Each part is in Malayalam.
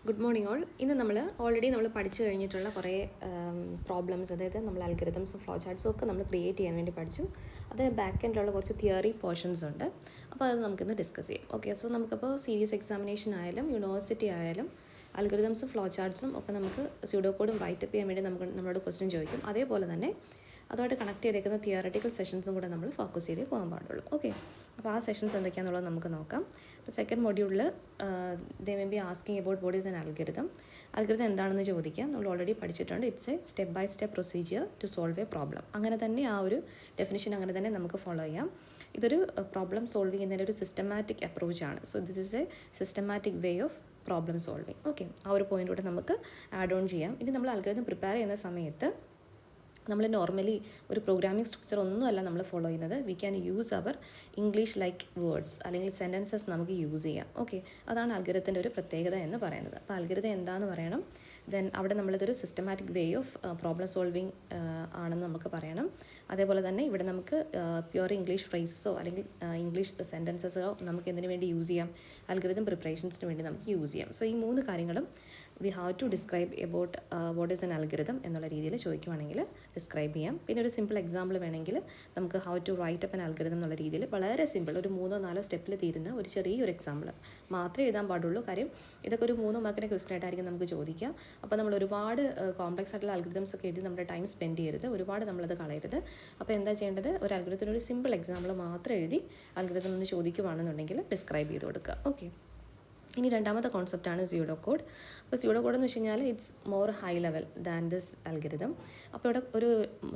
Good morning all. ഇന്ന് നമ്മൾ ഓൾറെഡി പഠിച്ചു കഴിഞ്ഞിട്ടുള്ള കുറേ പ്രോബ്ലംസ്, അതായത് നമ്മൾ അൽഗരിതംസും ഫ്ലോ ചാർട്ട്സും ഒക്കെ നമ്മൾ ക്രിയേറ്റ് ചെയ്യാൻ വേണ്ടി പഠിച്ചു. അത് ബാക്ക് എൻഡിലുള്ള കുറച്ച് തിയറി പോർഷൻസ് ഉണ്ട്. അപ്പോൾ അത് നമുക്കിന്ന് ഡിസ്കസ് ചെയ്യാം. ഓക്കെ, സോ നമുക്കിപ്പോൾ സീരീസ് എക്സാമിനേഷൻ ആയാലും യൂണിവേഴ്സിറ്റി ആയാലും അൽഗരിതംസും ഫ്ലോ ചാർട്ട്സും ഒക്കെ നമുക്ക് സ്യൂഡോ കോഡും റൈറ്റപ്പ് ചെയ്യാൻ വേണ്ടി നമ്മളോട് ക്വസ്റ്റ്യൻ ചോദിക്കും. അതേപോലെ തന്നെ അതുമായിട്ട് കണക്ട് ചെയ്തേക്കുന്ന തിയററ്റിക്കൽ സെഷൻസും കൂടെ നമ്മൾ ഫോക്കസ് ചെയ്തേ പോകാൻ പാടുള്ളൂ. ഓക്കെ, അപ്പോൾ ആ സെഷൻസ് എന്തൊക്കെയാണെന്നുള്ളത് നമുക്ക് നോക്കാം. ഇപ്പോൾ സെക്കൻഡ് മൊഡ്യൂളിൽ they may be asking about what is an algorithm. Algorithm എന്താണെന്ന് ചോദിക്കാം. നമ്മൾ ഓൾറെഡി പഠിച്ചിട്ടുണ്ട്. It's a step by step procedure to solve a problem. അങ്ങനെ തന്നെ ആ ഒരു ഡെഫിനിഷൻ അങ്ങനെ തന്നെ നമുക്ക് ഫോളോ ചെയ്യാം. ഇതൊരു പ്രോബ്ലം സോൾവ് ചെയ്യുന്നതിൻ്റെ ഒരു സിസ്റ്റമാറ്റിക് അപ്രോച്ചാണ്. So this is a systematic way of problem solving. Okay, ആ ഒരു പോയിൻ്റ് നമുക്ക് ആഡ് ഓൺ ചെയ്യാം. ഇനി നമ്മൾ അൽഗരിതം പ്രിപ്പയർ ചെയ്യുന്ന സമയത്ത് നമ്മൾ നോർമലി ഒരു പ്രോഗ്രാമിംഗ് സ്ട്രക്ചർ ഒന്നുമല്ല നമ്മൾ ഫോളോ ചെയ്യുന്നത്. We can use our English like words അല്ലെങ്കിൽ സെൻറ്റൻസസ് നമുക്ക് യൂസ് ചെയ്യാം. ഓക്കെ, അതാണ് അൽഗരിതത്തിൻ്റെ ഒരു പ്രത്യേകത എന്ന് പറയുന്നത്. അപ്പോൾ അൽഗരിതം എന്താണെന്ന് പറയണം. ദെൻ അവിടെ നമ്മളിതൊരു systematic way of problem solving ആണെന്ന് നമുക്ക് പറയണം. അതേപോലെ തന്നെ ഇവിടെ നമുക്ക് പ്യുവർ ഇംഗ്ലീഷ് ഫ്രേസസോ അല്ലെങ്കിൽ ഇംഗ്ലീഷ് സെൻറ്റൻസസോ നമുക്ക് എന്തിനു വേണ്ടി യൂസ് ചെയ്യാം? അൽഗരിതം പ്രിപ്പറേഷൻസിന് വേണ്ടി നമുക്ക് യൂസ് ചെയ്യാം. സോ ഈ മൂന്ന് കാര്യങ്ങളും we have to describe about what is an algorithm എന്നുള്ള രീതിയിൽ ചോദിക്കുവാണെങ്കിൽ ഡിസ്ക്രൈബ് ചെയ്യാം. പിന്നെ ഒരു സിമ്പിൾ എക്സാമ്പിൾ വേണമെങ്കിൽ നമുക്ക് how to write up an algorithm എന്നുള്ള രീതിയിൽ വളരെ സിമ്പിൾ ഒരു 3-4 സ്റ്റെപ്പിൽ തീരുന്ന ഒരു ചെറിയൊരു എക്സാമ്പിൾ മാത്രമേ എഴുതാൻ പാടുള്ളൂ. കാര്യം ഇതൊക്കെ ഒരു 3 മാർക്കിൻ്റെ ക്വസ്റ്റൻ ആയിട്ടായിരിക്കും നമുക്ക് ചോദിക്കാം. അപ്പോൾ നമ്മൾ ഒരുപാട് കോംപ്ലക്സ് ആയിട്ടുള്ള അൽഗരിതംസ് ഒക്കെ എഴുതി നമ്മുടെ ടൈം സ്പെൻഡ് ചെയ്യരുത്, ഒരുപാട് നമ്മളത് കളയരുത്. അപ്പോൾ എന്താ ചെയ്യേണ്ടത്? ഒരു അൽഗരിതത്തിന് ഒരു സിമ്പിൾ എക്സാമ്പിൾ മാത്രം എഴുതി അൽഗരിതം എന്ന് ചോദിക്കുവാണെന്നുണ്ടെങ്കിൽ ഡിസ്ക്രൈബ് ചെയ്ത് കൊടുക്കുക. ഓക്കെ, ഇനി രണ്ടാമത്തെ കോൺസെപ്റ്റാണ് സ്യൂഡോ കോഡ്. അപ്പോൾ സ്യൂഡോ കോഡ് എന്ന് വെച്ച് കഴിഞ്ഞാൽ it's more high level than this algorithm. അപ്പോൾ ഇവിടെ ഒരു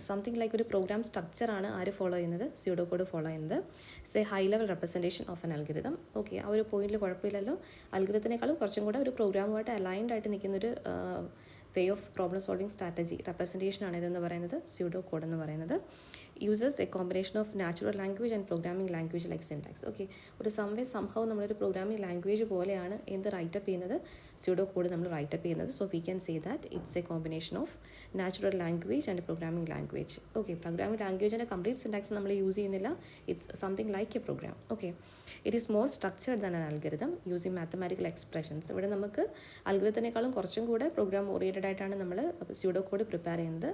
സംതിങ് ലൈക്ക് ഒരു പ്രോഗ്രാം സ്ട്രക്ചറാണ് ആര് ഫോളോ ചെയ്യുന്നത്? സ്യൂഡോ കോഡ് ഫോളോ ചെയ്യുന്നത്. It's A high level representation of an algorithm. Okay, ആ ഒരു പോയിന്റിൽ കുഴപ്പമില്ലല്ലോ. അൽഗരിതത്തിനേക്കാളും കുറച്ചും കൂടെ ഒരു പ്രോഗ്രാമുമായിട്ട് അലൈൻഡ് ആയിട്ട് നിൽക്കുന്നൊരു way of problem solving strategy റെപ്രസെൻറ്റേഷനാണ് ഇതെന്ന് പറയുന്നത് സ്യൂഡോ കോഡ് എന്ന് പറയുന്നത്. Uses a combination of natural language and programming language like syntax. Okay, ഒരു സംഭവം നമ്മളൊരു പ്രോഗ്രാമിംഗ് ലാംഗ്വേജ് പോലെയാണ് എന്ത് റൈറ്റപ്പ് ചെയ്യുന്നത്? സ്യൂഡോ കോഡ് നമ്മൾ റൈറ്റപ്പ് ചെയ്യുന്നത്. So we can say that it's a combination of natural language and programming language. Okay, programming ലാംഗ്വേജിൻ്റെ കംപ്ലീറ്റ് സിൻടാക്സ് നമ്മൾ യൂസ് ചെയ്യുന്നില്ല. It's something like a program. Okay, it is more structured than an algorithm using mathematical expressions. ഇവിടെ നമുക്ക് അൽഗരിതത്തിനേക്കാളും കുറച്ചും കൂടെ പ്രോഗ്രാം ഓറിയൻറ്റഡ് ആയിട്ടാണ് നമ്മൾ സ്യൂഡോ കോഡ് പ്രിപ്പയർ ചെയ്യുന്നത്.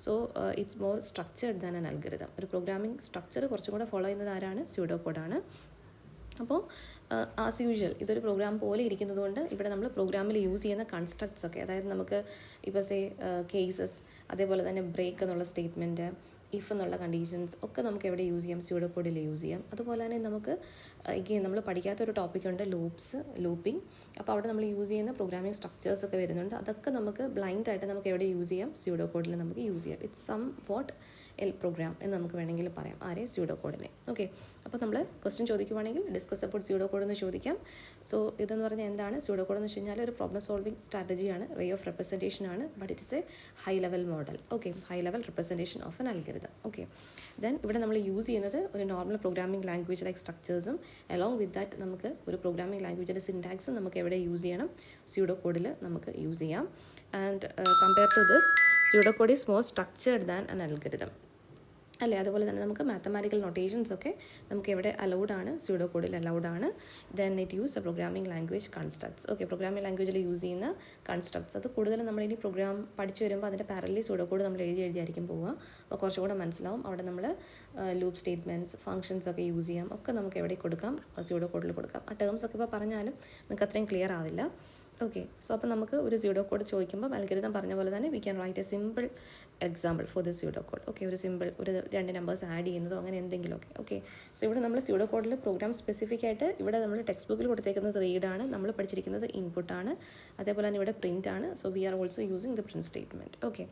So it's more structured than an algorithm. ഒരു പ്രോഗ്രാമിംഗ് സ്ട്രക്ചർ കുറച്ചും കൂടെ ഫോളോ ചെയ്യുന്നത് ആരാണ്? സ്യൂഡോ കോഡാണ്. അപ്പോൾ ആസ് യൂഷ്വൽ ഇതൊരു പ്രോഗ്രാം പോലെ ഇരിക്കുന്നത് കൊണ്ട് ഇവിടെ നമ്മൾ പ്രോഗ്രാമിൽ യൂസ് ചെയ്യുന്ന കൺസ്ട്രക്ട്സ് ഒക്കെ, അതായത് നമുക്ക് ഇപ്പോൾ സേ കേസസ്, അതേപോലെ തന്നെ ബ്രേക്ക് എന്നുള്ള സ്റ്റേറ്റ്മെൻറ്റ്, ഇഫ് എന്നുള്ള കണ്ടീഷൻസ് ഒക്കെ നമുക്ക് എവിടെ യൂസ് ചെയ്യാം? സ്യൂഡോ കോഡിൽ യൂസ് ചെയ്യാം. അതുപോലെ തന്നെ നമുക്ക് എഗെയിൻ നമ്മൾ പഠിക്കാത്തൊരു ടോപ്പിക്കുണ്ട് ലൂപ്പിംഗ്. അപ്പോൾ അവിടെ നമ്മൾ യൂസ് ചെയ്യുന്ന പ്രോഗ്രാമിംഗ് സ്ട്രക്ചേഴ്സ് ഒക്കെ വരുന്നുണ്ട്. അതൊക്കെ നമുക്ക് ബ്ലൈൻഡ് ആയിട്ട് നമുക്ക് എവിടെ യൂസ് ചെയ്യാം? സ്യൂഡോ കോഡിൽ നമുക്ക് യൂസ് ചെയ്യാം. ഇറ്റ്സ് സം വാട്ട് എൽ പ്രോഗ്രാം എന്ന് നമുക്ക് വേണമെങ്കിൽ പറയാം ആരെ? സ്യൂഡോ കോഡിനെ. ഓക്കെ, അപ്പോൾ നമ്മൾ ക്വസ്റ്റ്യൻ ചോദിക്കുവാണെങ്കിൽ ഡിസ്കസ് അബൌട്ട് സ്യൂഡോ കോഡ് എന്ന് ചോദിക്കാം. സോ ഇതെന്ന് പറഞ്ഞാൽ എന്താണ്? സ്യൂഡോ കോഡ് എന്ന് വെച്ച് കഴിഞ്ഞാൽ ഒരു പ്രോബ്ലം സോൾവിങ് സ്ട്രാറ്റജിയാണ്, വേ ഓഫ് റെപ്രസെൻറ്റേഷൻ ആണ്. But it is a high level model. Okay, high level representation of an algorithm. Okay, then ഇവിടെ നമ്മൾ യൂസ് ചെയ്യുന്നത് ഒരു നോർമൽ പ്രോഗ്രാമിംഗ് ലാംഗ്വേജ് ലൈക്ക് സ്ട്രക്ചേഴ്സും അലോങ് വിത്ത് ദാറ്റ് നമുക്ക് ഒരു പ്രോഗ്രാമിംഗ് ലാംഗ്വേജിൻ്റെ സിൻടാക്സും നമുക്ക് എവിടെ യൂസ് ചെയ്യണം? സ്യൂഡോ കോഡിൽ നമുക്ക് യൂസ് ചെയ്യാം. And compare to this pseudo code is more structured than an algorithm അല്ലേ. അതുപോലെ തന്നെ നമുക്ക് മാത്തമാറ്റിക്കൽ നൊട്ടേഷൻസ് ഒക്കെ നമുക്ക് എവിടെ അലൗഡ് ആണ്? സ്യൂഡോ കോഡിൽ അലൗഡ് ആണ്. Then it use A programming language constructs. Okay, programming ലാംഗ്വേജിൽ യൂസ് ചെയ്യുന്ന കൺസ്ട്രക്ട്സ് അത് കൂടുതലും നമ്മളിനി പ്രോഗ്രാം പഠിച്ചു വരുമ്പോൾ അതിൻ്റെ പാരലി സ്യൂഡോ കോഡ് നമ്മൾ എഴുതിയായിരിക്കും പോവുക. അപ്പോൾ കുറച്ചും കൂടെ മനസ്സിലാവും. അവിടെ നമ്മൾ ലൂപ്പ് സ്റ്റേറ്റ്മെൻറ്റ്സ്, ഫംഗ്ഷൻസ് ഒക്കെ യൂസ് ചെയ്യാം. ഒക്കെ നമുക്ക് എവിടെ കൊടുക്കാം? സ്യൂഡോ കോഡിൽ കൊടുക്കാം. ആ ടേംസ് ഒക്കെ ഇപ്പോൾ പറഞ്ഞാലും നിങ്ങൾക്ക് അത്രയും ക്ലിയർ ആവില്ല. ഓക്കെ, സോ അപ്പോൾ നമുക്ക് ഒരു സ്യൂഡോ കോഡ് ചോദിക്കുമ്പോൾ അൽഗരിതം പറഞ്ഞ പോലെ തന്നെ we can write a simple example for the pseudo code. Okay, ഒരു സിമ്പിൾ ഒരു 2 നമ്പേഴ്സ് ആഡ് ചെയ്യുന്നതോ അങ്ങനെ എന്തെങ്കിലുമൊക്കെ. ഓക്കെ, സോ ഇവിടെ നമ്മൾ സ്യൂഡോ കോഡിൽ പ്രോഗ്രാം സ്പെസിഫിക് ആയിട്ട് ഇവിടെ നമ്മൾ ടെക്സ്റ്റ് ബുക്കിൽ കൊടുത്തേക്കുന്നത് റീഡാണ്, നമ്മൾ പഠിച്ചിരിക്കുന്നത് ഇൻപുട്ടാണ്, അതേപോലെ തന്നെ ഇവിടെ പ്രിൻ്റ് ആണ്. So we are also using the print statement. Okay,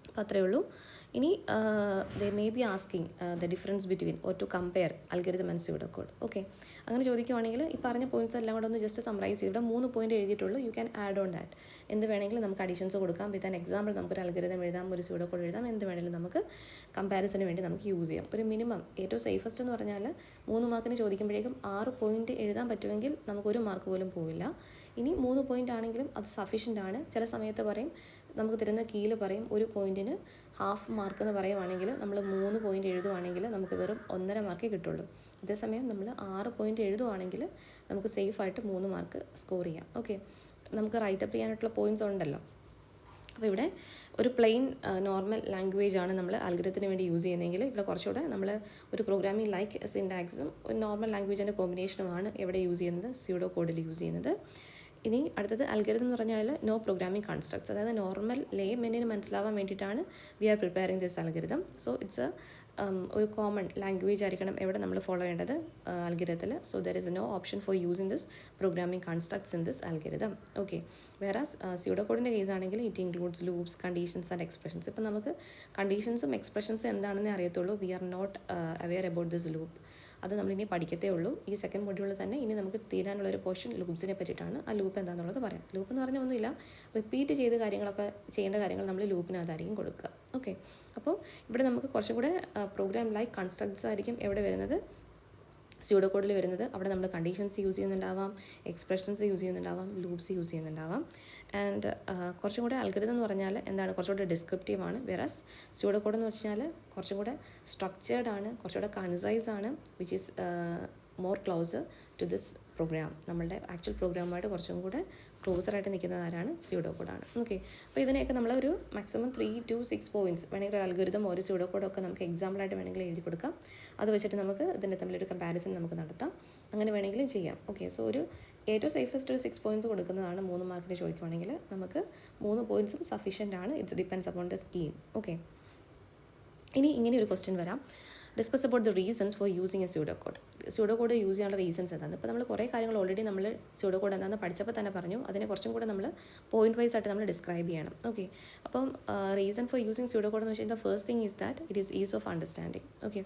അപ്പോൾ അത്രയേ ഉള്ളൂ. ഇനി they may be asking the difference between or to compare algorithm and pseudo code. Okay, അങ്ങനെ ചോദിക്കുവാണെങ്കിൽ ഈ പറഞ്ഞ പോയിന്റ്സ് എല്ലാം കൂടെ ഒന്ന് ജസ്റ്റ് സമ്മറൈസ് ചെയ്ത് ഇവിടെ 3 പോയിന്റ് എഴുതിയിട്ടുള്ളൂ. You can add on that. എന്ത് വേണമെങ്കിലും നമുക്ക് അഡീഷൻസ് കൊടുക്കാം. വിത്ത് ആൻ എക്സാമ്പിൾ നമുക്കൊരു അൽഗരിതം എഴുതാം, ഒരു സ്യൂഡോ കോഡ് എഴുതാം. എന്ത് വേണമെങ്കിലും നമുക്ക് കമ്പാരിസന് വേണ്ടി നമുക്ക് യൂസ് ചെയ്യാം. ഒരു മിനിമം ഏറ്റവും സേഫസ്റ്റ് എന്ന് പറഞ്ഞാൽ 3 മാർക്കിന് ചോദിക്കുമ്പോഴേക്കും 6 പോയിന്റ് എഴുതാൻ പറ്റുമെങ്കിൽ നമുക്ക് 1 മാർക്ക് പോലും പോവില്ല. ഇനി 3 പോയിന്റ് ആണെങ്കിലും അത് സഫീഷ്യൻ്റ് ആണ്. ചില സമയത്ത് പറയും, നമുക്ക് തരുന്ന കീയിൽ പറയും ഒരു പോയിന്റിന് ഹാഫ് മാർക്ക് എന്ന് പറയുവാണെങ്കിൽ നമ്മൾ 3 പോയിന്റ് എഴുതുവാണെങ്കിൽ നമുക്ക് വെറും 1.5 മാർക്കേ കിട്ടുള്ളൂ. അതേസമയം നമ്മൾ 6 പോയിന്റ് എഴുതുവാണെങ്കിൽ നമുക്ക് സേഫായിട്ട് 3 മാർക്ക് സ്കോർ ചെയ്യാം. ഓക്കെ, നമുക്ക് റൈറ്റപ്പ് ചെയ്യാനായിട്ടുള്ള പോയിൻറ്റ്സ് ഉണ്ടല്ലോ. അപ്പോൾ ഇവിടെ ഒരു പ്ലെയിൻ നോർമൽ ലാംഗ്വേജ് ആണ് നമ്മൾ അൽഗരിതത്തിന് വേണ്ടി യൂസ് ചെയ്യുന്നതെങ്കിൽ ഇവിടെ കുറച്ചുകൂടെ നമ്മൾ ഒരു പ്രോഗ്രാമിംഗ് ലൈക്ക് സിൻടാക്സും ഒരു നോർമൽ ലാംഗ്വേജിൻ്റെ കോമ്പിനേഷനുമാണ് ഇവിടെ യൂസ് ചെയ്യുന്നത്, സ്യൂഡോ കോഡിൽ യൂസ് ചെയ്യുന്നത്. ഇനി അടുത്തത് അൽഗരിതം എന്ന് പറഞ്ഞാൽ നോ പ്രോഗ്രാമിംഗ് കൺസ്ട്രക്ട്സ്, അതായത് നോർമൽ ലേമെന്നിന് മനസ്സിലാവാൻ വേണ്ടിയിട്ടാണ് we are preparing this algorithm. So it's ഒരു കോമൺ ലാംഗ്വേജ് ആയിരിക്കണം എവിടെ നമ്മൾ ഫോളോ ചെയ്യേണ്ടത് അൽഗരിതത്തിൽ. So there is no option for using this programming constructs in this algorithm. Okay, വേറെ സ്യൂഡോ കോഡിൻ്റെ കേസ് ആണെങ്കിൽ it includes loops, conditions and expressions. ഇപ്പം നമുക്ക് കണ്ടീഷൻസും എക്സ്പ്രഷൻസും എന്താണെന്നേ അറിയത്തുള്ളൂ. We are not aware about this loop. അത് നമ്മളിനി പഠിക്കത്തേ ഉള്ളൂ. ഈ സെക്കൻഡ് മൊഡ്യൂളിൽ തന്നെ ഇനി നമുക്ക് തീരാനുള്ളൊരു പോർഷൻ ലൂപ്സിനെ പറ്റിയിട്ടാണ്. ആ ലൂപ്പ് എന്താണെന്നുള്ളത് പറയാം. ലൂപ്പ് എന്ന് പറഞ്ഞാൽ ഒന്നുമില്ല, റിപ്പീറ്റ് ചെയ്ത് കാര്യങ്ങളൊക്കെ ചെയ്യേണ്ട കാര്യങ്ങൾ നമ്മൾ ലൂപ്പിനകത്തായിരിക്കും കൊടുക്കുക. ഓക്കെ, അപ്പോൾ ഇവിടെ നമുക്ക് കുറച്ചും കൂടെ പ്രോഗ്രാം ലൈക്ക് കൺസ്ട്രക്ട്സ് ആയിരിക്കും എവിടെ വരുന്നത്, സ്യൂഡോ കോഡിൽ വരുന്നത്. അവിടെ നമ്മൾ കണ്ടീഷൻസ് യൂസ് ചെയ്യുന്നുണ്ടാവാം, എക്സ്പ്രഷൻസ് യൂസ് ചെയ്യുന്നുണ്ടാവാം, ലൂപ്സ് യൂസ് ചെയ്യുന്നുണ്ടാവാം. ആൻഡ് കുറച്ചും കൂടെ അൽഗരിതം എന്ന് പറഞ്ഞാൽ എന്താണ്, കുറച്ചുകൂടെ ഡിസ്ക്രിപ്റ്റീവ് ആണ്. വേറസ് സ്യൂഡോ കോഡ് എന്ന് വെച്ചാൽ കുറച്ചും കൂടെ സ്ട്രക്ചേർഡ് ആണ്, കുറച്ചുകൂടെ കൺസൈസ് ആണ്, which is more closer to this program. നമ്മളുടെ ആക്ച്വൽ പ്രോഗ്രാമായിട്ട് കുറച്ചും കൂടെ ക്ലോസറായിട്ട് നിൽക്കുന്നത് ആരാണ്, സ്യൂഡോ കോഡാണ്. ഓക്കെ, അപ്പോൾ ഇതിനെയൊക്കെ നമ്മളൊരു മാക്സിമം 3 to 6 പോയിൻറ്റ്സ് വേണമെങ്കിൽ ഒരു അൽഗരിതം ഒരു സ്യൂഡോ കോഡൊക്കെ നമുക്ക് എക്സാമ്പിളായിട്ട് വേണമെങ്കിൽ എഴുതി കൊടുക്കാം. അത് വെച്ചിട്ട് നമുക്ക് ഇതിൻ്റെ തമ്മിലൊരു കമ്പാരിസൺ നമുക്ക് നടത്താം. അങ്ങനെ വേണമെങ്കിലും ചെയ്യാം. ഓക്കെ, സോ ഒരു ഏറ്റവും സേഫസ്റ്റ് ഒരു 6 പോയിൻറ്റ്സ് കൊടുക്കുന്നതാണ് 3 മാർക്കിന് ചോദിക്കുവാണെങ്കിൽ. നമുക്ക് 3 പോയിൻറ്റ്സും സഫീഷ്യൻ്റ് ആണ്. It's depends upon the scheme. Okay, ഇനി ഇങ്ങനെ ഒരു ക്വസ്റ്റ്യൻ വരാം, discuss about the reasons for using A pseudo code. Pseudo code use ചെയ്യാനുള്ള റീസൺസ് എന്താണ്? ഇപ്പോൾ നമ്മൾ കുറേ കാര്യങ്ങൾ ഓൾറെഡി നമ്മൾ സ്യൂഡോ കോഡ് എന്താണെന്ന് പഠിച്ചപ്പോൾ തന്നെ പറഞ്ഞു. അതിനെ കുറച്ചും കൂടെ നമ്മൾ പോയിന്റ് വൈസ് ആയിട്ട് നമ്മൾ ഡിസ്ക്രൈബ് ചെയ്യണം. ഓക്കെ, അപ്പം reason for using pseudo code എന്ന് വെച്ചാൽ the first thing is that it is ease of understanding. Okay,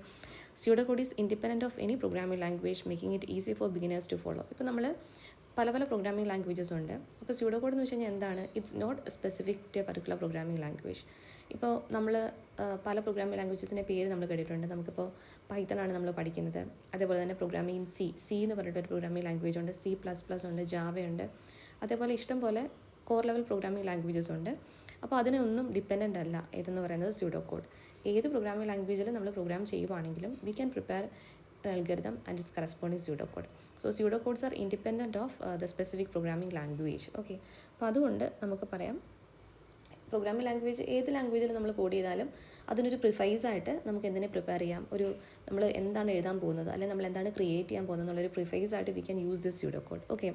pseudo code is independent of any programming language, making it easy for beginners to follow. ഇപ്പോൾ നമ്മൾ പല പല പ്രോഗ്രാമിംഗ് ലാംഗ്വേജസ് ഉണ്ട്. അപ്പോൾ സ്യൂഡോ കോഡ് എന്ന് വെച്ച് കഴിഞ്ഞാൽ എന്താണ്, it's not specific to a particular programming language. ഇപ്പോൾ നമ്മൾ പല പ്രോഗ്രാമിംഗ് ലാംഗ്വേജസിൻ്റെ പേര് നമ്മൾ കേട്ടിട്ടുണ്ട്. നമുക്കിപ്പോൾ പൈത്തൺ ആണ് നമ്മൾ പഠിക്കുന്നത്. അതേപോലെ തന്നെ പ്രോഗ്രാമിംഗ് സി എന്ന് പറഞ്ഞിട്ടൊരു പ്രോഗ്രാമിംഗ് ലാംഗ്വേജ് ഉണ്ട്, C++ ഉണ്ട്, ജാവയുണ്ട്. അതേപോലെ ഇഷ്ടം പോലെ കോർ ലെവൽ പ്രോഗ്രാമിംഗ് ലാംഗ്വേജസ് ഉണ്ട്. അപ്പോൾ അതിനൊന്നും ഡിപ്പെൻഡൻ്റ് അല്ല ഏതെന്ന് പറയുന്നത് സ്യൂഡോ കോഡ്. ഏത് പ്രോഗ്രാമിംഗ് ലാംഗ്വേജിൽ നമ്മൾ പ്രോഗ്രാം ചെയ്യുവാണെങ്കിലും we can prepare algorithm and its corresponding pseudocode. So pseudocodes are independent of the specific programming language. Okay, അപ്പോൾ അതുകൊണ്ട് നമുക്ക് പറയാം പ്രോഗ്രാമിംഗ് ലാംഗ്വേജ് ഏത് ലാംഗ്വേജിൽ നമ്മൾ കോഡ് ചെയ്താലും അതിനൊരു പ്രിഫൈസായിട്ട് നമുക്ക് എന്തിനെ പ്രിപ്പയർ ചെയ്യാം, ഒരു നമ്മൾ എന്താണ് എഴുതാൻ പോകുന്നത് അല്ലെങ്കിൽ നമ്മൾ എന്താണ് ക്രിയേറ്റ് ചെയ്യാൻ പോകുന്നത് എന്നുള്ളൊരു പ്രിഫൈസായിട്ട് we can use this pseudo code. Okay,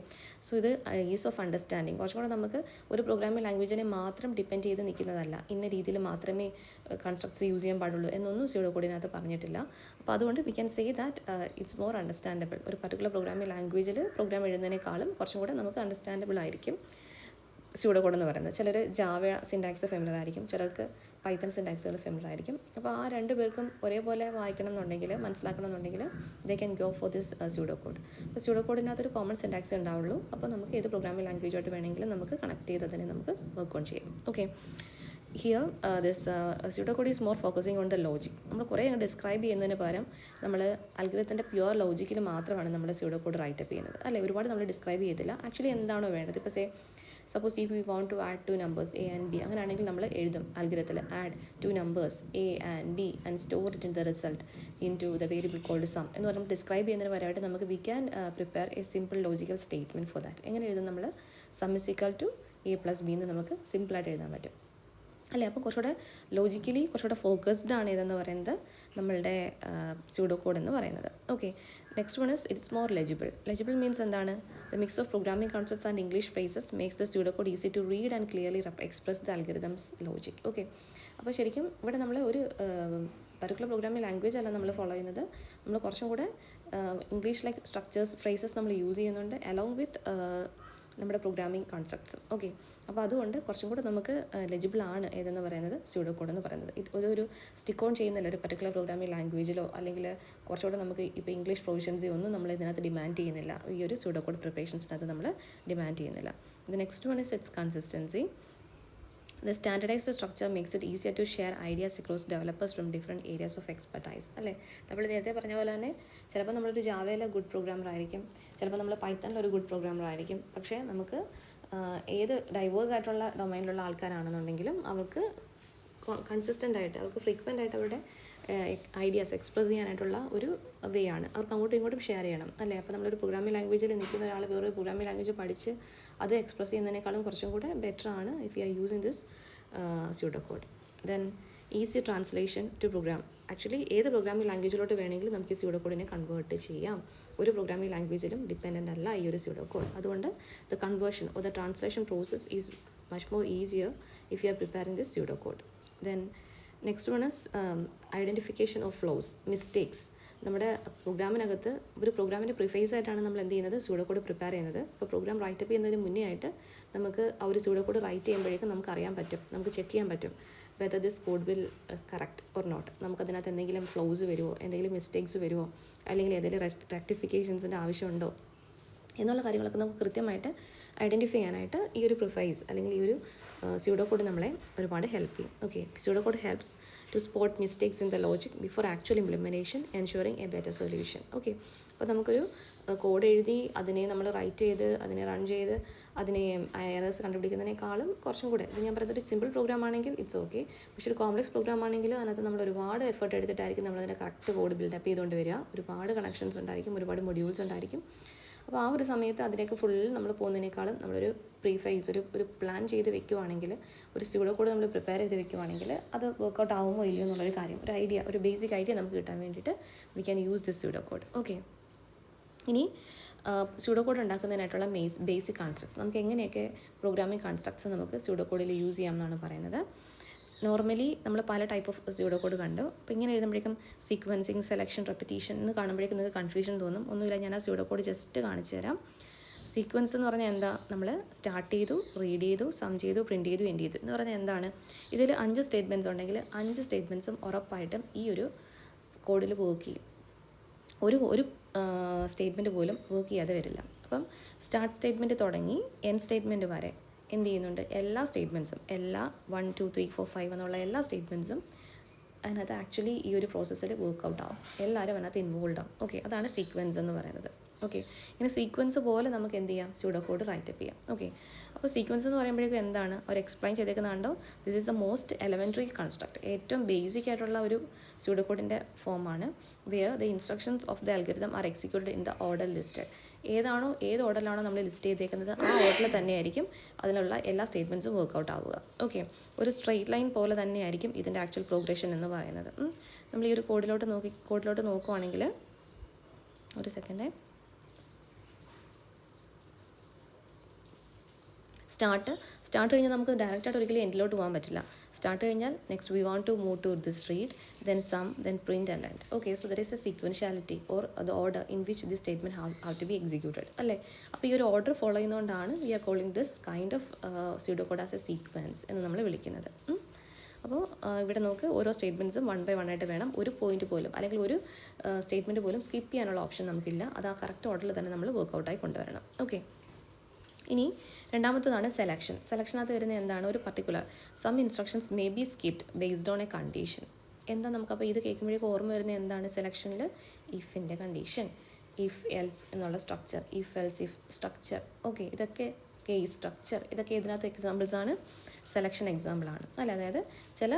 so ഇത് ഈസ് ഓഫ് അണ്ടർസ്റ്റാൻഡിങ്. കുറച്ചും കൂടെ നമുക്ക് ഒരു പ്രോഗ്രാമിംഗ് ലാംഗ്വേജിനെ മാത്രം ഡിപ്പെൻഡ് ചെയ്ത് നിൽക്കുന്നതല്ല, ഇന്ന രീതിയിൽ മാത്രമേ കൺസ്ട്രക്ട്സ് യൂസ് ചെയ്യാൻ പാടുള്ളൂ എന്നൊന്നും സ്യൂഡോ കോഡിനകത്ത് പറഞ്ഞിട്ടില്ല. അപ്പോൾ അതുകൊണ്ട് V can say that it's more understandable. ഒരു പർട്ടിക്കുലർ പ്രോഗ്രാമിംഗ് ലാംഗ്വേജിൽ പ്രോഗ്രാം എഴുതുന്നതിനേക്കാളും കുറച്ചും കൂടെ നമുക്ക് അണ്ടർസ്റ്റാൻഡബിൾ ആയിരിക്കും സ്യൂഡോ കോഡ് എന്ന് പറയുന്നത്. ചിലർ ജാവ സിൻടാക്സ് ഫെമിലർ ആയിരിക്കും, ചിലർക്ക് പൈത്തൺ സിൻടാക്സുകൾ ഫെമിലർ ആയിരിക്കും. അപ്പോൾ ആ 2 പേർക്കും ഒരേപോലെ വായിക്കണം എന്നുണ്ടെങ്കിൽ, മനസ്സിലാക്കണം എന്നുണ്ടെങ്കിൽ they can go for this pseudo code. അപ്പോൾ സ്യൂഡോ കോഡിനകത്തൊരു കോമൺ സിൻടാക്സ് ഉണ്ടാവുള്ളൂ. അപ്പോൾ നമുക്ക് ഏത് പ്രോഗ്രാമിംഗ് ലാംഗ്വേജായിട്ട് വേണമെങ്കിലും നമുക്ക് കണക്ട് ചെയ്ത് അതിനെ നമുക്ക് വർക്ക് ഓൺ ചെയ്യാം. Okay, here this pseudo code is more focusing on the logic. നമ്മൾ കുറേ ഡിസ്ക്രൈബ് ചെയ്യുന്നതിന് പകരം നമ്മൾ അൽഗരിതത്തിൻ്റെ പ്യുവർ ലോജിക്കിൽ മാത്രമാണ് നമ്മൾ സ്യൂഡോ കോഡ് റൈറ്റപ്പ് ചെയ്യുന്നത്. അല്ലേ, ഒരുപാട് നമ്മൾ ഡിസ്ക്രൈബ് ചെയ്തില്ല. ആക്ച്വലി എന്താണോ വേണ്ടത്, ഇപ്പോൾ suppose if we want to add 2 numbers A and B, അങ്ങനെയാണെങ്കിൽ നമ്മൾ എഴുതും അൽഗരിതത്തിൽ add 2 numbers A and B and store it in the result into the variable called sum എന്ന് പറഞ്ഞാൽ ഡിസ്ക്രൈബ് ചെയ്യുന്നതിന് പകരമായിട്ട് നമുക്ക് we can prepare a simple logical statement for that. എങ്ങനെ എഴുതും, നമ്മൾ sum is equal to A + B എന്ന് നമുക്ക് സിമ്പിളായിട്ട് എഴുതാൻ പറ്റും. അല്ലേ, അപ്പോൾ കുറച്ചുകൂടെ ലോജിക്കലി കുറച്ചുകൂടെ ഫോക്കസ്ഡ് ആണ് ഇതെന്ന് പറയുന്നത് നമ്മളുടെ സ്യൂഡോ കോഡ് എന്ന് പറയുന്നത്. Okay, next one is it's more legible. Legible means എന്താണ്, the mix of programming concepts and English phrases makes the pseudo code easy to read and clearly express the algorithm's logic. Okay, അപ്പോൾ ശരിക്കും ഇവിടെ നമ്മൾ ഒരു പർട്ടിക്കുലർ പ്രോഗ്രാമിംഗ് ലാംഗ്വേജ് അല്ല നമ്മൾ ഫോളോ ചെയ്യുന്നത്, നമ്മൾ കുറച്ചും കൂടെ ഇംഗ്ലീഷ് ലൈക്ക് സ്ട്രക്ചേഴ്സ് ഫ്രേസസ് നമ്മൾ യൂസ് ചെയ്യുന്നുണ്ട് അലോങ് വിത്ത് നമ്മുടെ പ്രോഗ്രാമിംഗ് കോൺസെപ്റ്റ്സും. ഓക്കെ, അപ്പോൾ അതുകൊണ്ട് കുറച്ചും കൂടെ നമുക്ക് ലെജിബിൾ ആണ് ഏതെന്ന് പറയുന്നത് സ്യൂഡോ കോഡ് എന്ന് പറയുന്നത്. ഒരു സ്റ്റിക്ക് ഓൺ ചെയ്യുന്നില്ല ഒരു പർട്ടിക്കുലർ പ്രോഗ്രാമിംഗ് ലാംഗ്വേജിലോ അല്ലെങ്കിൽ കുറച്ചുകൂടെ നമുക്ക് ഇപ്പോൾ ഇംഗ്ലീഷ് പ്രൊവിഷൻസോ ഒന്നും നമ്മൾ ഇതിനകത്ത് ഡിമാൻഡ് ചെയ്യുന്നില്ല. ഈ ഒരു സ്യൂഡോ കോഡ് പ്രിപ്പറേഷൻസിനകത്ത് നമ്മൾ ഡിമാൻഡ് ചെയ്യുന്നില്ല. The next one is it's consistency. The standardized structure makes it easier to share ideas across developers from different areas of expertise. അല്ലേ, നമ്മൾ നേരത്തെ പറഞ്ഞ പോലെ തന്നെ ചിലപ്പോൾ നമ്മളൊരു ജാവയിലെ ഗുഡ് പ്രോഗ്രാമർ ആയിരിക്കും, ചിലപ്പോൾ നമ്മൾ പൈത്തണിലൊരു ഗുഡ് പ്രോഗ്രാമർ ആയിരിക്കും. പക്ഷേ നമുക്ക് ഏത് ഡൈവേഴ്സ് ആയിട്ടുള്ള ഡൊമൈനിലുള്ള ആൾക്കാരാണെന്നുണ്ടെങ്കിലും അവർക്ക് കൺസിസ്റ്റൻ്റ് ആയിട്ട് അവർക്ക് ഫ്രീക്വൻ്റ് ആയിട്ട് അവരുടെ ഐഡിയാസ് എക്സ്പ്രസ് ചെയ്യാനായിട്ടുള്ള ഒരു വേ ആണ്. അവർക്ക് അങ്ങോട്ടും ഇങ്ങോട്ടും ഷെയർ ചെയ്യണം അല്ലേ. അപ്പോൾ നമ്മളൊരു പ്രോഗ്രാമിംഗ് ലാംഗ്വേജിൽ നിൽക്കുന്ന ഒരാൾ വേറൊരു പ്രോഗ്രാമിംഗ് ലാംഗ്വേജ് പഠിച്ച് അത് എക്സ്പ്രസ് ചെയ്യുന്നതിനേക്കാളും കുറച്ചും കൂടെ ബെറ്റർ ആണ് if you are using this pseudo code. Then easy translation to program. Actually ഏത് പ്രോഗ്രാമിംഗ് ലാംഗ്വേജിലോട്ട് വേണമെങ്കിലും നമുക്ക് ഈ സ്യൂഡോ കോഡിനെ കൺവേർട്ട് ചെയ്യാം. ഒരു പ്രോഗ്രാമിംഗ് ലാംഗ്വേജിലും ഡിപ്പെൻഡൻ്റ് അല്ല ഈ ഒരു സ്യൂഡോ കോഡ്. അതുകൊണ്ട് the conversion or the translation process is much more easier if you are preparing this pseudo code. Then next one is identification of flaws, mistakes. നമ്മുടെ പ്രോഗ്രാമിനകത്ത് ഒരു പ്രോഗ്രാമിൻ്റെ പ്രിഫേസ് ആയിട്ടാണ് നമ്മൾ എന്ത് ചെയ്യുന്നത്, സ്യൂഡോ കോഡ് പ്രിപ്പയർ ചെയ്യുന്നത്. അപ്പോൾ പ്രോഗ്രാം റൈറ്റപ്പ് ചെയ്യുന്നതിന് മുന്നേ ആയിട്ട് നമുക്ക് ആ ഒരു സ്യൂഡോ കോഡ് റൈറ്റ് ചെയ്യുമ്പോഴേക്കും നമുക്ക് അറിയാൻ പറ്റും, നമുക്ക് ചെക്ക് ചെയ്യാൻ പറ്റും whether this code will correct or not. നമുക്കതിനകത്ത് എന്തെങ്കിലും ഫ്ലോസ് വരുമോ, എന്തെങ്കിലും മിസ്റ്റേക്സ് വരുമോ, അല്ലെങ്കിൽ ഏതെങ്കിലും റെക്ടിഫിക്കേഷൻസിൻ്റെ ആവശ്യമുണ്ടോ എന്നുള്ള കാര്യങ്ങളൊക്കെ നമുക്ക് കൃത്യമായിട്ട് ഐഡൻറ്റിഫൈ ചെയ്യാനായിട്ട് ഈ ഒരു പ്രിഫൈസ് അല്ലെങ്കിൽ ഈ ഒരു സ്യൂഡോ കോഡ് നമ്മളെ ഒരുപാട് ഹെൽപ്പ് ചെയ്യും. Okay, pseudo code helps to spot mistakes in the logic before actual implementation ensuring a better solution. Okay, അപ്പോൾ നമുക്കൊരു കോഡ് എഴുതി അതിനെ നമ്മൾ റൈറ്റ് ചെയ്ത് അതിനെ റൺ ചെയ്ത് അതിനെ എറേഴ്സ് കണ്ടുപിടിക്കുന്നതിനേക്കാളും കുറച്ചും കൂടെ, ഇത് ഞാൻ പറയുന്നത് ഒരു സിമ്പിൾ പ്രോഗ്രാം ആണെങ്കിൽ ഇറ്റ്സ് ഓക്കെ. പക്ഷേ ഒരു കോംപ്ലക്സ് പ്രോഗ്രാം ആണെങ്കിൽ അതിനകത്ത് നമ്മൾ ഒരുപാട് എഫേർട്ട് എടുത്തിട്ടായിരിക്കും നമ്മളതിൻ്റെ കറക്റ്റ് കോഡ് ബിൽഡപ്പ് ചെയ്തുകൊണ്ട് വരിക. ഒരുപാട് കണക്ഷൻസ് ഉണ്ടായിരിക്കും, ഒരുപാട് മൊഡ്യൂൾസ് ഉണ്ടായിരിക്കും. അപ്പോൾ ആ ഒരു സമയത്ത് അതിലേക്ക് ഫുൾ നമ്മൾ പോകുന്നതിനേക്കാളും നമ്മളൊരു പ്രീഫൈസ് ഒരു പ്ലാൻ ചെയ്ത് വെക്കുവാണെങ്കിൽ, ഒരു സ്യൂഡോ കോഡ് നമ്മൾ പ്രിപ്പയർ ചെയ്ത് വെക്കുവാണെങ്കിൽ അത് വർക്കൗട്ട് ആവുമോ ഇല്ലയോ എന്നുള്ളൊരു കാര്യം, ഒരു ഐഡിയ, ഒരു ബേസിക് ഐഡിയ നമുക്ക് കിട്ടാൻ വേണ്ടിയിട്ട് V can use this pseudo code. Okay, ഇനി സ്യൂഡോ കോഡ് ഉണ്ടാക്കുന്നതിനായിട്ടുള്ള ബേസിക് കൺസ്ട്രക്ട്സ്, നമുക്ക് എങ്ങനെയൊക്കെ പ്രോഗ്രാമിംഗ് കൺസ്ട്രക്ട്സ് നമുക്ക് സ്യൂഡോ കോഡിൽ യൂസ് ചെയ്യാം എന്നാണ് പറയുന്നത്. നോർമലി നമ്മൾ പല ടൈപ്പ് ഓഫ് സ്യൂഡോ കോഡ് കണ്ടു. അപ്പോൾ ഇങ്ങനെ എഴുതുമ്പോഴേക്കും സീക്വൻസിങ്, സെലക്ഷൻ, റെപ്പിറ്റീഷൻ എന്ന് കാണുമ്പോഴേക്കും നിങ്ങൾക്ക് കൺഫ്യൂഷൻ തോന്നും. ഒന്നുമില്ല, ഞാൻ ആ സ്യൂഡോ കോഡ് ജസ്റ്റ് കാണിച്ചു തരാം. സീക്വൻസ് എന്ന് പറഞ്ഞാൽ എന്താ, നമ്മൾ സ്റ്റാർട്ട് ചെയ്തു, റീഡ് ചെയ്തു, സം ചെയ്തു, പ്രിൻറ്റ് ചെയ്തു, എൻഡ് ചെയ്തു എന്ന് പറഞ്ഞാൽ എന്താണ്, ഇതിൽ 5 സ്റ്റേറ്റ്മെൻറ്റ്സ് ഉണ്ടെങ്കിൽ 5 സ്റ്റേറ്റ്മെൻറ്റ്സും ഉറപ്പായിട്ടും ഈ ഒരു കോഡിൽ വർക്ക് ചെയ്യും. ഒരു സ്റ്റേറ്റ്മെൻറ്റ് പോലും വർക്ക് ചെയ്യാതെ വരില്ല. അപ്പം സ്റ്റാർട്ട് സ്റ്റേറ്റ്മെൻറ്റ് തുടങ്ങി എൻഡ് സ്റ്റേറ്റ്മെൻറ്റ് വരെ എന്ത് ചെയ്യുന്നുണ്ട്, എല്ലാ സ്റ്റേറ്റ്മെൻറ്റ്സും, എല്ലാ 1 2 3 4 5 എന്നുള്ള എല്ലാ സ്റ്റേറ്റ്മെൻറ്റ്സും അതിനകത്ത് ആക്ച്വലി ഈ ഒരു പ്രോസസ്സിൽ വർക്കൗട്ട് ആവും. എല്ലാവരും അതിനകത്ത് ഇൻവോൾവ് ആവും. ഓക്കെ, അതാണ് സീക്വൻസ് എന്ന് പറയുന്നത്. ഓക്കെ, ഇങ്ങനെ സീക്വൻസ് പോലെ നമുക്ക് എന്ത് ചെയ്യാം, സ്യൂഡോ കോഡ് റൈറ്റപ്പ് ചെയ്യാം. ഓക്കെ, അപ്പോൾ സീക്വൻസ് എന്ന് പറയുമ്പോഴേക്കും എന്താണ് അവർ എക്സ്പ്ലെയിൻ ചെയ്തേക്കുന്നുണ്ടോ, this is the most elementary construct, ഏറ്റവും ബേസിക് ആയിട്ടുള്ള ഒരു സ്യൂഡോ കോഡിൻ്റെ ഫോമാണ്. Where the instructions of the algorithm are executed in the order listed. ഏത് ഓർഡറിലാണോ നമ്മൾ ലിസ്റ്റ് ചെയ്തേക്കുന്നത് ആ ഓർഡറിൽ തന്നെയായിരിക്കും അതിലുള്ള എല്ലാ സ്റ്റേറ്റ്മെൻറ്റ്സും വർക്കൗട്ട് ആവുക. ഓക്കെ, ഒരു സ്ട്രെയിറ്റ് ലൈൻ പോലെ തന്നെയായിരിക്കും ഇതിൻ്റെ ആക്ച്വൽ പ്രോഗ്രഷൻ എന്ന് പറയുന്നത്. നമ്മൾ ഈ ഒരു കോഡിലോട്ട് നോക്കുവാണെങ്കിൽ, ഒരു സെക്കൻഡ്, സ്റ്റാർട്ട് കഴിഞ്ഞാൽ നമുക്ക് ഡയറക്റ്റായിട്ട് ഒരിക്കലും എൻഡിലോട്ട് പോകാൻ പറ്റില്ല. സ്റ്റാർട്ട് കഴിഞ്ഞാൽ next we want to move to this read, then sum, then print and end. Okay, so there is a sequentiality or the order in which this statement have to be executed അല്ലേ. അപ്പോൾ ഈ ഒരു ഓർഡർ ഫോളോ ചെയ്യുന്നതുകൊണ്ടാണ് we are calling this kind of pseudo code as a sequence എന്ന് നമ്മൾ വിളിക്കുന്നത്. അപ്പോൾ ഇവിടെ നമുക്ക് ഓരോ സ്റ്റേറ്റ്മെൻറ്റ്സും 1 by 1 ആയിട്ട് വേണം. ഒരു പോയിന്റ് പോലും അല്ലെങ്കിൽ ഒരു സ്റ്റേറ്റ്മെൻറ്റ് പോലും സ്കിപ്പ് ചെയ്യാനുള്ള ഓപ്ഷൻ നമുക്കില്ല. അത് ആ കറക്റ്റ് ഓർഡറിൽ തന്നെ നമ്മൾ വർക്കൗട്ടായി കൊണ്ടുവരണം. ഓക്കെ, ഇനി രണ്ടാമത്തതാണ് സെലക്ഷൻ. സെലക്ഷനകത്ത് വരുന്നത് എന്താണ്, ഒരു particular some instructions may be skipped based on a condition. എന്താ നമുക്കപ്പോൾ ഇത് കേൾക്കുമ്പോഴേക്കും ഓർമ്മ വരുന്നത് എന്താണ്, സെലക്ഷനിൽ ഇഫിൻ്റെ കണ്ടീഷൻ, ഇഫ് എൽസ് എന്നുള്ള structure, if else if structure. Okay, ഇതൊക്കെ കേസ് സ്ട്രക്ചർ, ഇതൊക്കെ ഇതിനകത്ത് എക്സാമ്പിൾസ് ആണ്, സെലക്ഷൻ എക്സാമ്പിളാണ് അല്ലേ. അതായത് ചില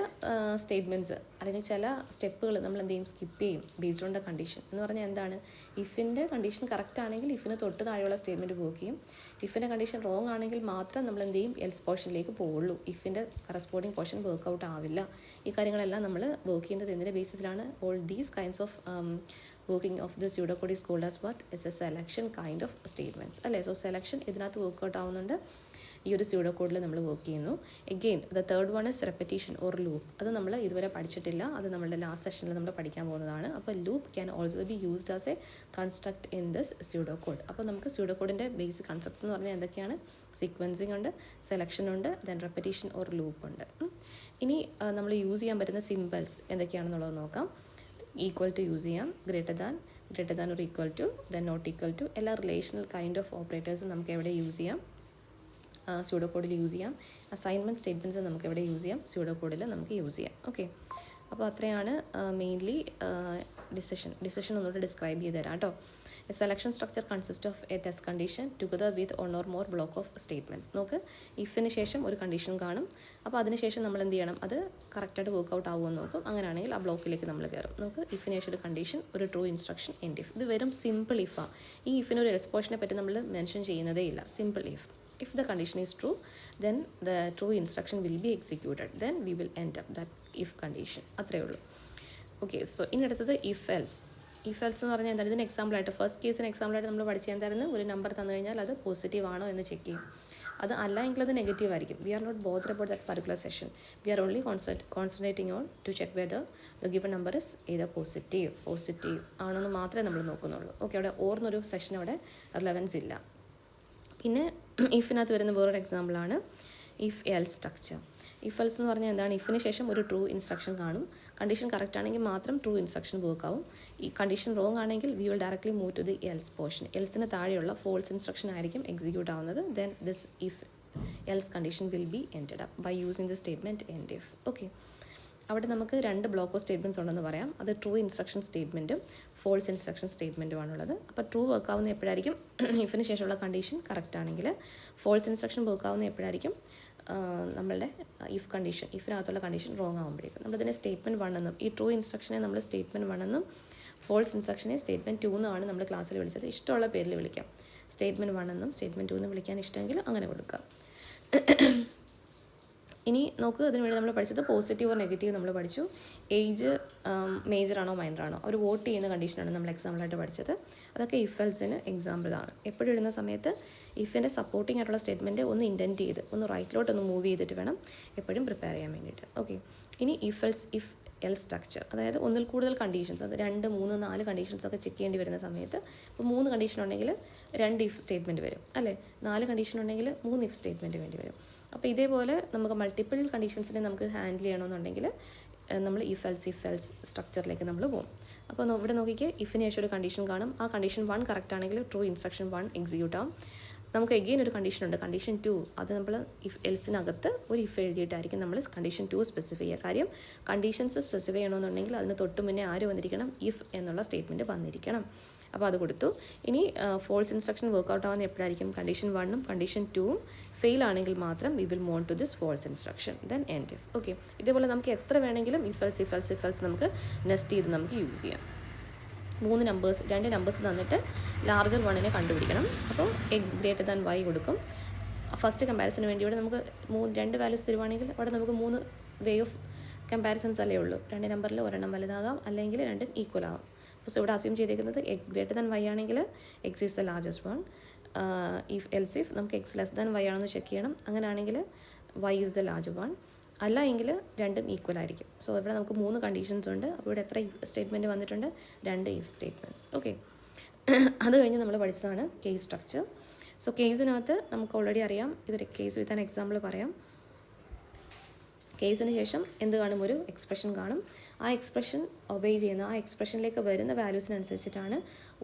സ്റ്റേറ്റ്മെൻറ്റ്സ് അല്ലെങ്കിൽ ചില സ്റ്റെപ്പുകൾ നമ്മൾ എന്ത് ചെയ്യും, സ്കിപ്പ് ചെയ്യും ബേസ്ഡ് ഓൺ ദ കണ്ടീഷൻ. എന്ന് പറഞ്ഞാൽ എന്താണ്, ഇഫിൻ്റെ കണ്ടീഷൻ കറക്റ്റ് ആണെങ്കിൽ ഇഫിന് തൊട്ട് താഴെയുള്ള സ്റ്റേറ്റ്മെൻറ്റ് വർക്ക് ചെയ്യും. ഇഫിൻ്റെ കണ്ടീഷൻ റോങ് ആണെങ്കിൽ മാത്രം നമ്മൾ എന്ത് ചെയ്യും, എൽസ് പോർഷനിലേക്ക് പോവുള്ളൂ. ഇഫിൻ്റെ കറസ്പോണ്ടിങ് പോർഷൻ വർക്കൗട്ട് ആവില്ല. ഈ കാര്യങ്ങളെല്ലാം നമ്മൾ വർക്ക് ചെയ്യുന്നത് എന്തിൻ്റെ ബേസിസിലാണ്, all these kinds of working of the pseudocode is called as what, is a selection kind of statements അല്ലേ. സോ സെലക്ഷൻ ഇതിനകത്ത് വർക്കൗട്ട് ആവുന്നുണ്ട്, ഈ ഒരു സ്യൂഡോ കോഡിൽ നമ്മൾ വർക്ക് ചെയ്യുന്നു. Again the third one is repetition or loop. അത് നമ്മൾ ഇതുവരെ പഠിച്ചിട്ടില്ല, അത് നമ്മളുടെ ലാസ്റ്റ് സെഷനിൽ നമ്മൾ പഠിക്കാൻ പോകുന്നതാണ്. അപ്പോൾ loop can also be used as A construct in this pseudo code. അപ്പോൾ നമുക്ക് സ്യൂഡോ കോഡിൻ്റെ ബേസിക് കൺസെപ്റ്റ്സ് എന്ന് പറഞ്ഞാൽ എന്തൊക്കെയാണ്, സീക്വൻസിങ് ഉണ്ട്, സെലക്ഷൻ ഉണ്ട്, ദെൻ റെപ്പിറ്റീഷൻ ഓർ ലൂപ്പ് ഉണ്ട്. ഇനി നമ്മൾ യൂസ് ചെയ്യാൻ പറ്റുന്ന സിമ്പിൾസ് എന്തൊക്കെയാണെന്നുള്ളത് നോക്കാം. ഈക്വൽ ടു യൂസ് ചെയ്യാം, ഗ്രേറ്റർ ദാൻ ഒരു equal to, then not equal to, എല്ലാ റിലേഷണൽ കൈൻഡ് ഓഫ് ഓപ്പറേറ്റേഴ്സും നമുക്ക് എവിടെ യൂസ് ചെയ്യാം, സ്യൂഡോ കോഡിൽ യൂസ് ചെയ്യാം. അസൈൻമെൻറ്റ് സ്റ്റേറ്റ്മെൻറ്റ്സ് നമുക്ക് എവിടെ യൂസ് ചെയ്യാം, സ്യൂഡോ കോഡിൽ നമുക്ക് യൂസ് ചെയ്യാം. ഓക്കെ, അപ്പോൾ അത്രയാണ് മെയിൻലി ഡിസിഷൻ ഒന്നുകൂടെ ഡിസ്ക്രൈബ് ചെയ്ത് തരാം കേട്ടോ. A selection structure consist of A test condition together with one or more block of statements. നോക്ക്, ഇഫിന് ശേഷം ഒരു കണ്ടീഷൻ കാണും. അപ്പോൾ അതിനുശേഷം നമ്മൾ എന്ത് ചെയ്യണം, അത് കറക്റ്റായിട്ട് വർക്കൗട്ട് ആവുമെന്ന് നോക്കും. അങ്ങനെയാണെങ്കിൽ ആ ബ്ലോക്കിലേക്ക് നമ്മൾ കയറും. നമുക്ക് ഇഫിന് ശേഷം ഒരു കണ്ടീഷൻ, ഒരു ട്രൂ ഇൻസ്ട്രക്ഷൻ, എൻഡ് ഇഫ്. ഇത് വെറും സിമ്പിൾ ഇഫാണ്. ഈ ഇഫിനൊരു എൽസ് പോർഷനെ പറ്റി നമ്മൾ മെൻഷൻ ചെയ്യുന്നതേ ഇല്ല. Simple if. If the condition is true, then the true instruction will be executed. Then we will end up that if condition. അത്രയേ ഉള്ളൂ. ഓക്കെ, സോ ഇനി അടുത്തത് ഇഫ് എൽസ്. ഇഫ് എൽസ് എന്ന് പറഞ്ഞാൽ എന്താണ്? ഇതിന് എക്സാമ്പിളായിട്ട്, ഫസ്റ്റ് കേസിന് എക്സാമ്പിളായിട്ട് നമ്മൾ പഠിച്ച എന്തായിരുന്നു? ഒരു നമ്പർ തന്നു കഴിഞ്ഞാൽ അത് പോസിറ്റീവ് ആണോ എന്ന് ചെക്ക് ചെയ്യും. അത് അല്ല എങ്കിൽ അത് നെഗറ്റീവ് ആയിരിക്കും. We are not bother about that particular session. We are only concentrating on to check whether the given number is ഏത് പോസിറ്റീവ് ആണെന്ന് മാത്രമേ നമ്മൾ നോക്കുന്നുള്ളൂ. ഓക്കെ, അവിടെ ഓർന്നൊരു സെഷൻ അവിടെ റിലവൻസ് ഇല്ല. പിന്നെ ഇഫിനകത്ത് വരുന്ന വേറൊരു എക്സാമ്പിളാണ് if else structure. If else എന്ന് പറഞ്ഞാൽ എന്താണ്? ഇഫിന് ശേഷം ഒരു ട്രൂ ഇൻസ്ട്രക്ഷൻ കാണും. കണ്ടീഷൻ കറക്റ്റ് ആണെങ്കിൽ മാത്രം ട്രൂ ഇൻസ്ട്രക്ഷൻ വർക്ക് ആവും. ഈ കണ്ടീഷൻ റോങ് ആണെങ്കിൽ we will directly move to the else portion. എൽസിന് താഴെയുള്ള ഫോൾസ് ഇൻസ്ട്രക്ഷൻ ആയിരിക്കും എക്സിക്യൂട്ട് ആവുന്നത്. Then this if else condition will be ended up by using the statement end if. Okay, അവിടെ നമുക്ക് രണ്ട് ബ്ലോക്ക് ഓഫ് സ്റ്റേറ്റ്മെൻറ്റ്സ് ഉണ്ടെന്ന് പറയാം. അത് ട്രൂ ഇൻസ്ട്രക്ഷൻ സ്റ്റേറ്റ്മെൻറ്റും ഫോൾസ് ഇൻസ്ട്രക്ഷൻ സ്റ്റേറ്റ്മെൻറ്റുമാണുള്ളത്. അപ്പോൾ ട്രൂ വർക്ക് ആവുന്ന എപ്പോഴായിരിക്കും? ഇഫിന് ശേഷമുള്ള കണ്ടീഷൻ കറക്റ്റ് ആണെങ്കിൽ. ഫോൾസ് ഇൻസ്ട്രക്ഷൻ വർക്ക് ആവുന്ന എപ്പോഴായിരിക്കും? നമ്മളുടെ ഇഫ് കണ്ടീഷൻ, ഇഫിനകത്തുള്ള കണ്ടീഷൻ റോങ് ആകുമ്പോഴേക്കും. നമ്മളിതിനെ സ്റ്റേറ്റ്മെൻറ്റ് 1 എന്നും, ഈ ട്രൂ ഇൻസ്ട്രക്ഷനെ നമ്മൾ സ്റ്റേറ്റ്മെൻറ്റ് 1 എന്നും ഫോൾസ് ഇൻസ്ട്രക്ഷനെ സ്റ്റേറ്റ്മെൻറ്റ് 2 എന്നാണ് നമ്മൾ ക്ലാസ്സിൽ വിളിച്ചത്. ഇഷ്ടമുള്ള പേരിൽ വിളിക്കാം. സ്റ്റേറ്റ്മെൻറ്റ് 1 എന്നും സ്റ്റേറ്റ്മെൻറ്റ് 2 എന്നും വിളിക്കാൻ ഇഷ്ടമെങ്കിൽ അങ്ങനെ കൊടുക്കാം. ഇനി നോക്ക്, അതിന് വേണ്ടി നമ്മൾ പഠിച്ചത് പോസിറ്റീവ് ഓർ നെഗറ്റീവ് നമ്മൾ പഠിച്ചു. ഏജ് മേജറാണോ മൈനറാണോ, അവർ വോട്ട് ചെയ്യുന്ന കണ്ടീഷനാണ് നമ്മൾ എക്സാമ്പിളായിട്ട് പഠിച്ചത്. അതൊക്കെ ഇഫ് എൽസിന് എക്സാമ്പിളാണ്. എപ്പോഴും ഇടുന്ന സമയത്ത് ഇഫിൻ്റെ സപ്പോർട്ടിംഗ് ആയിട്ടുള്ള സ്റ്റേറ്റ്മെൻറ്റ് ഒന്ന് ഇൻറ്റൻറ്റ് ചെയ്ത് ഒന്ന് റൈറ്റിലോട്ടൊന്ന് മൂവ് ചെയ്തിട്ട് വേണം എപ്പോഴും പ്രിപ്പയർ ചെയ്യാൻ വേണ്ടിയിട്ട്. ഓക്കെ, ഇനി ഇഫ് എൽസ് സ്ട്രക്ചർ, അതായത് ഒന്നിൽ കൂടുതൽ കണ്ടീഷൻസ്, അത് 2, 3, 4 കണ്ടീഷൻസ് ഒക്കെ ചെക്ക് ചെയ്യേണ്ടി വരുന്ന സമയത്ത്, ഇപ്പോൾ 3 കണ്ടീഷൻ ഉണ്ടെങ്കിൽ 2 ഇഫ് സ്റ്റേറ്റ്മെൻറ്റ് വരും അല്ലേ, 4 കണ്ടീഷൻ ഉണ്ടെങ്കിൽ 3 ഇഫ് സ്റ്റേറ്റ്മെൻറ്റ് വേണ്ടി വരും. അപ്പോൾ ഇതേപോലെ നമുക്ക് മൾട്ടിപ്പിൾ കണ്ടീഷൻസിനെ നമുക്ക് ഹാൻഡിൽ ചെയ്യണമെന്നുണ്ടെങ്കിൽ നമ്മൾ ഇഫ് എൽസ് സ്ട്രക്ചറിലേക്ക് നമ്മൾ പോകും. അപ്പോൾ ഇവിടെ നോക്കിക്കേ, ഇഫിന് ശേഷം ഒരു കണ്ടീഷൻ കാണും. ആ കണ്ടീഷൻ 1 കറക്റ്റ് ആണെങ്കിൽ ട്രൂ ഇൻസ്ട്രക്ഷൻ 1 എക്സിക്യൂട്ട് ആവും. നമുക്ക് എഗെയിൻ ഒരു കണ്ടീഷൻ ഉണ്ട്, കണ്ടീഷൻ 2. അത് നമ്മൾ ഇഫ് എൽസിനകത്ത് ഒരു ഇഫ് എഴുതിയിട്ടായിരിക്കും നമ്മൾ കണ്ടീഷൻ 2 സ്പെസിഫൈ ചെയ്യുക. കാര്യം കണ്ടീഷൻസ് സ്പെസിഫൈ ചെയ്യണമെന്നുണ്ടെങ്കിൽ അതിന് തൊട്ട് മുന്നേ ആര് വന്നിരിക്കണം? ഇഫ് എന്നുള്ള സ്റ്റേറ്റ്മെൻറ്റ് വന്നിരിക്കണം. അപ്പോൾ അത് കൊടുത്തു. ഇനി ഫോൾസ് ഇൻസ്ട്രക്ഷൻ വർക്കൗട്ട് ആവുന്ന എപ്പോഴായിരിക്കും? കണ്ടീഷൻ 1ഉം കണ്ടീഷൻ 2ഉം ഫെയിൽ ആണെങ്കിൽ മാത്രം we will move to this false instruction, then end if. Okay, ഇതേപോലെ നമുക്ക് എത്ര വേണമെങ്കിലും ഇഫ് എൽസ് നമുക്ക് നെസ്റ്റ് ചെയ്ത് നമുക്ക് യൂസ് ചെയ്യാം. 2 നമ്പേഴ്സ് തന്നിട്ട് ലാർജർ 1നെ കണ്ടുപിടിക്കണം. അപ്പോൾ എക്സ് ഗ്രേറ്റർ ദാൻ വൈ കൊടുക്കും. ഫസ്റ്റ് കമ്പാരിസന് വേണ്ടി ഇവിടെ നമുക്ക് 2 വാല്യൂസ് തരുവാണെങ്കിൽ അവിടെ നമുക്ക് 3 വേ ഓഫ് കമ്പാരിസൺസ് അല്ലേ ഉള്ളൂ. 2 നമ്പറിൽ ഒരെണ്ണം വലുതാകാം, അല്ലെങ്കിൽ 2 ഈക്വൽ ആകാം. സോ ഇവിടെ അസ്യൂം ചെയ്തേക്കുന്നത് എക്സ് ഗ്രേറ്റർ ദാൻ വൈ ആണെങ്കിൽ X is the largest one. If നമുക്ക് എക്സ് ലെസ് ദാൻ വൈ ആണെന്ന് ചെക്ക് ചെയ്യണം. അങ്ങനെയാണെങ്കിൽ Y is the larger one. അല്ല എങ്കിൽ 2ഉം ഈക്വൽ ആയിരിക്കും. സോ ഇവിടെ നമുക്ക് 3 കണ്ടീഷൻസ് ഉണ്ട്. അപ്പോൾ ഇവിടെ എത്ര സ്റ്റേറ്റ്മെൻറ്റ് വന്നിട്ടുണ്ട്? 2 ഇഫ് സ്റ്റേറ്റ്മെൻറ്റ്സ്. ഓക്കെ, അത് കഴിഞ്ഞ് നമ്മൾ പഠിച്ചതാണ് കേസ് സ്ട്രക്ചർ. സോ കേസിനകത്ത് നമുക്ക് ഓൾറെഡി അറിയാം. ഇതൊരു കേസ് വിത്ത് ആൻ എക്സാമ്പിൾ പറയാം. കേസിന് ശേഷം എന്ത് കാണും? ഒരു എക്സ്പ്രഷൻ കാണും. ആ എക്സ്പ്രഷൻ ഒബേ ചെയ്യുന്ന, ആ എക്സ്പ്രഷനിലേക്ക് വരുന്ന വാല്യൂസിനനുസരിച്ചിട്ടാണ്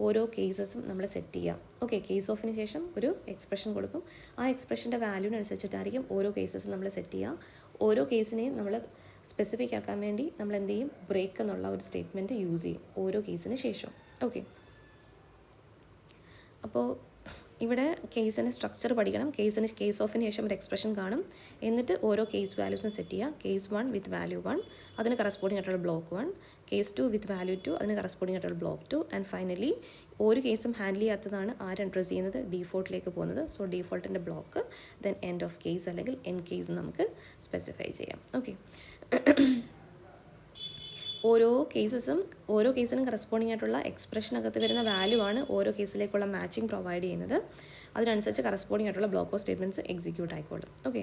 ഓരോ കേസസും നമ്മൾ സെറ്റ് ചെയ്യുക. ഓക്കെ, കേസ് ഓഫിന് ശേഷം ഒരു എക്സ്പ്രഷൻ കൊടുക്കും. ആ എക്സ്പ്രഷൻ്റെ വാല്യൂവിനനുസരിച്ചിട്ടായിരിക്കും ഓരോ കേസസും നമ്മൾ സെറ്റ് ചെയ്യുക. ഓരോ കേസിനെയും നമ്മൾ സ്പെസിഫിക് ആക്കാൻ വേണ്ടി നമ്മൾ എന്ത് ചെയ്യും? ബ്രേക്ക് എന്നുള്ള ഒരു സ്റ്റേറ്റ്മെൻറ്റ് യൂസ് ചെയ്യും ഓരോ കേസിന് ശേഷം. ഓക്കെ, അപ്പോൾ ഇവിടെ കേസിൻ്റെ സ്ട്രക്ചർ പഠിക്കണം. കേസ് ഓഫിന് ശേഷം ഒരു എക്സ്പ്രഷൻ കാണും. എന്നിട്ട് ഓരോ കേസ് വാല്യൂസും സെറ്റ് ചെയ്യുക. കേസ് 1 വിത്ത് വാല്യൂ 1, അതിന് കറസ്പോണ്ടിങ് ആയിട്ടുള്ള ബ്ലോക്ക് 1. കേസ് 2 വിത്ത് വാല്യൂ 2, അതിന് കറസ്പോണ്ടിങ് ആയിട്ടുള്ള ബ്ലോക്ക് 2. ആൻഡ് ഫൈനലി ഒരു കേസും ഹാൻഡിൽ ചെയ്യാത്തതാണ് ആര് എൻട്രസ് ചെയ്യുന്നത്? ഡീഫോൾട്ടിലേക്ക് പോകുന്നത്. സോ ഡീഫോൾട്ടിൻ്റെ block, then end of case അല്ലെങ്കിൽ എൻ കേസ് നമുക്ക് സ്പെസിഫൈ ചെയ്യാം. ഓക്കെ, ഓരോ കേസിനും കറസ്പോണ്ടിങ് ആയിട്ടുള്ള എക്സ്പ്രഷനകത്ത് വരുന്ന വാല്യൂ ആണ് ഓരോ കേസിലേക്കുള്ള മാച്ചിങ് പ്രൊവൈഡ് ചെയ്യുന്നത്. അതിനനുസരിച്ച് കറസ്പോണ്ടിങ് ആയിട്ടുള്ള ബ്ലോക്ക് ഓഫ് സ്റ്റേറ്റ്മെൻറ്റ്സ് എക്സിക്യൂട്ട് ആയിക്കോളും. ഓക്കെ,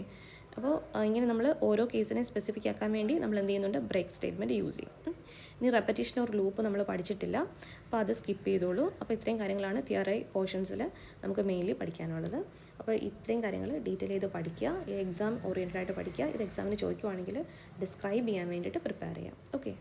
അപ്പോൾ ഇങ്ങനെ നമ്മൾ ഓരോ കേസിനെ സ്പെസിഫിക് ആക്കാൻ വേണ്ടി നമ്മൾ എന്ത് ചെയ്യുന്നുണ്ട്? ബ്രേക്ക് സ്റ്റേറ്റ്മെൻറ്റ് യൂസ് ചെയ്യും. ഇനി റെപ്പറ്റീഷൻ ഓർ ലൂപ്പ് നമ്മൾ പഠിച്ചിട്ടില്ല, അപ്പോൾ അത് സ്കിപ്പ് ചെയ്തോളൂ. അപ്പോൾ ഇത്രയും കാര്യങ്ങളാണ് തിയറി പോർഷൻസിൽ നമുക്ക് മെയിൻലി പഠിക്കാനുള്ളത്. അപ്പോൾ ഇത്രയും കാര്യങ്ങൾ ഡീറ്റെയിൽ ചെയ്ത് പഠിക്കുക. ഈ എക്സാം ഓറിയൻറ്റഡ് ആയിട്ട് പഠിക്കുക. ഇത് എക്സാമിന് ചോദിക്കുവാണെങ്കിൽ ഡിസ്ക്രൈബ് ചെയ്യാൻ വേണ്ടിയിട്ട് പ്രിപ്പയർ ചെയ്യാം. ഓക്കെ.